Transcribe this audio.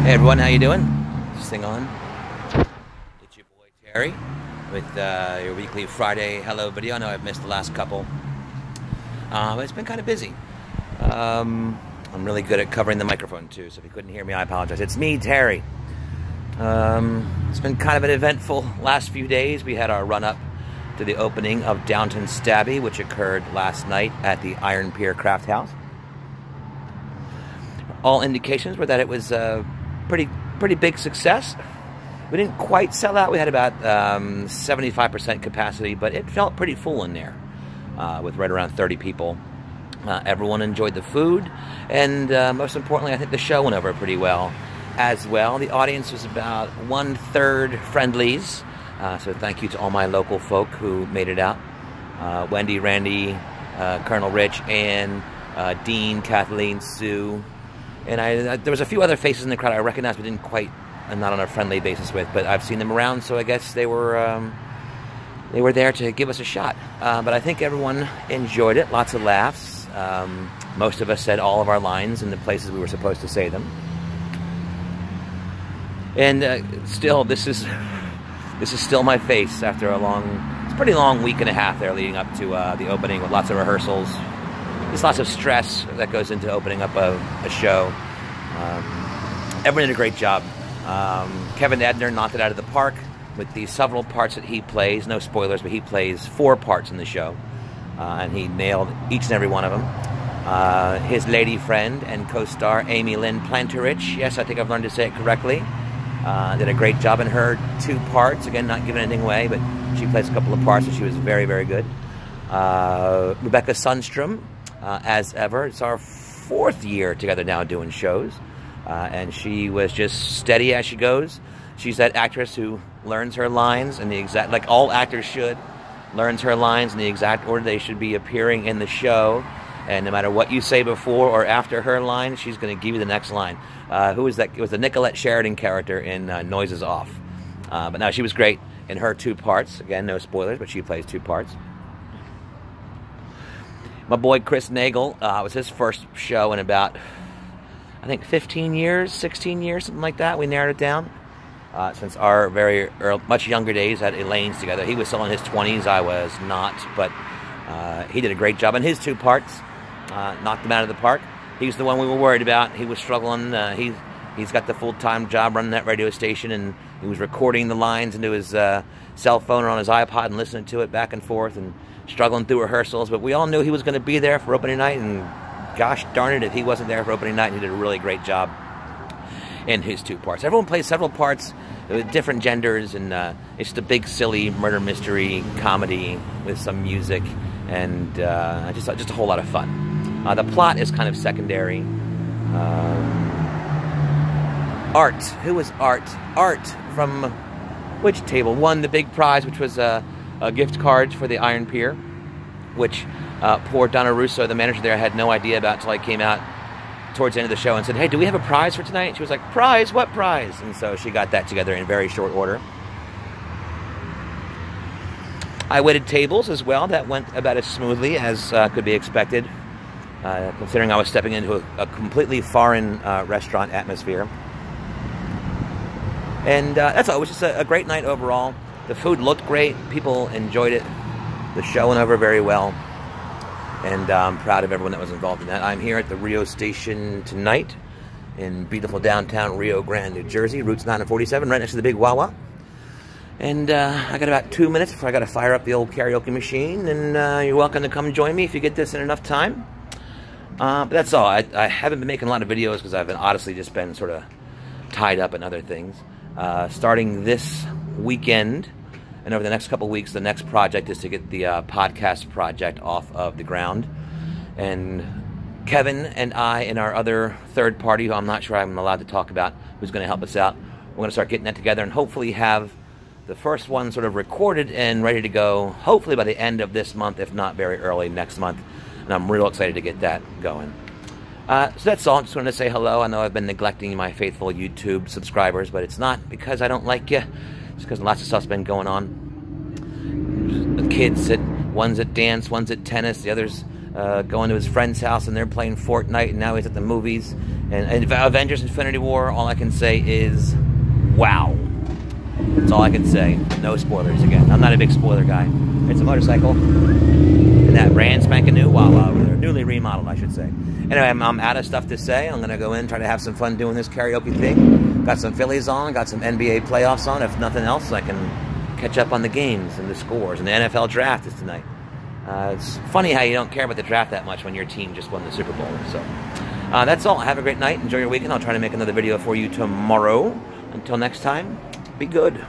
Hey everyone, how you doing? Is this thing on? It's your boy Terry with your weekly Friday hello video. I know I've missed the last couple, but it's been kind of busy. I'm really good at covering the microphone too, so if you couldn't hear me, I apologize. It's me, Terry. It's been kind of an eventful last few days. We had our run-up to the opening of Downton Stabby, which occurred last night at the Iron Pier Craft House. All indications were that it was pretty big success. We didn't quite sell out. We had about 75% capacity, but it felt pretty full in there with right around 30 people. Everyone enjoyed the food, and most importantly, I think the show went over pretty well as well. The audience was about 1/3 friendlies, so thank you to all my local folk who made it out. Wendy, Randy, Colonel Rich, Ann, Dean, Kathleen, Sue. And there was a few other faces in the crowd I recognized, but didn't quite, not on a friendly basis with, but I've seen them around, so I guess they were there to give us a shot. But I think everyone enjoyed it, lots of laughs. Most of us said all of our lines in the places we were supposed to say them. And still, this is still my face after it's a pretty long week and a half there leading up to the opening with lots of rehearsals. There's lots of stress that goes into opening up a show. Everyone did a great job. Kevin Edner knocked it out of the park with the several parts that he plays. No spoilers, but he plays 4 parts in the show. And he nailed each and every one of them. His lady friend and co-star Amy Lynn Planterich, yes, I think I've learned to say it correctly, did a great job in her 2 parts. Again, not giving anything away, but she plays a couple of parts and she was very, very good. Rebecca Sundstrom, as ever. It's our 4th year together now doing shows, and she was just steady as she goes. She's that actress who learns her lines in the exact, like all actors should, learns her lines in the exact order they should be appearing in the show, and no matter what you say before or after her line, she's going to give you the next line. Who was that? It was the Nicolette Sheridan character in Noises Off. But no, she was great in her 2 parts. Again, no spoilers, but she plays 2 parts. My boy Chris Nagel, it was his first show in about, I think, 15 years, 16 years, something like that. We narrowed it down. Since our very much younger days at Elaine's together. He was still in his 20s, I was not, but he did a great job in his 2 parts. Knocked him out of the park. He's the one we were worried about. He was struggling. He's got the full-time job running that radio station, and he was recording the lines into his cell phone or on his iPod and listening to it back and forth and struggling through rehearsals. But we all knew he was going to be there for opening night, and gosh darn it if he wasn't there for opening night. He did a really great job in his 2 parts. Everyone plays several parts with different genders, and it's just a big, silly murder mystery comedy with some music, and just a whole lot of fun. The plot is kind of secondary. Art. Who was Art? Art from which table won the big prize, which was a gift card for the Iron Pier, which poor Donna Russo, the manager there, had no idea about until I came out towards the end of the show and said, "Hey, do we have a prize for tonight?" She was like, "Prize? What prize?" And so she got that together in very short order. I waited tables as well. That went about as smoothly as could be expected, considering I was stepping into a completely foreign restaurant atmosphere. And that's all. It was just a great night overall. The food looked great. People enjoyed it. The show went over very well. And I'm proud of everyone that was involved in that. I'm here at the Rio Station tonight in beautiful downtown Rio Grande, New Jersey, routes 9 and 47, right next to the big Wawa. And I got about 2 minutes before I got to fire up the old karaoke machine, and you're welcome to come join me if you get this in enough time. But that's all. I haven't been making a lot of videos because I've honestly just been sort of tied up in other things. Starting this weekend, and over the next couple weeks, the next project is to get the podcast project off of the ground. And Kevin and I and our other third party, who I'm not sure I'm allowed to talk about, who's going to help us out, we're going to start getting that together and hopefully have the first one sort of recorded and ready to go, hopefully by the end of this month, if not very early next month. And I'm real excited to get that going. So that's all. Just wanted to say hello. I know I've been neglecting my faithful YouTube subscribers, but it's not because I don't like you. It's because lots of stuff's been going on. The kids, one's at dance, one's at tennis, the other's going to his friend's house and they're playing Fortnite, and now he's at the movies. And Avengers Infinity War, all I can say is, wow. That's all I can say. No spoilers again. I'm not a big spoiler guy. It's a motorcycle. And that brand spanking new, wow, newly remodeled, I should say. Anyway, I'm out of stuff to say. I'm going to go in, try to have some fun doing this karaoke thing. Got some Phillies on, got some NBA playoffs on. If nothing else, I can catch up on the games and the scores. And the NFL draft is tonight. It's funny how you don't care about the draft that much when your team just won the Super Bowl. So that's all. Have a great night. Enjoy your weekend. I'll try to make another video for you tomorrow. Until next time, be good.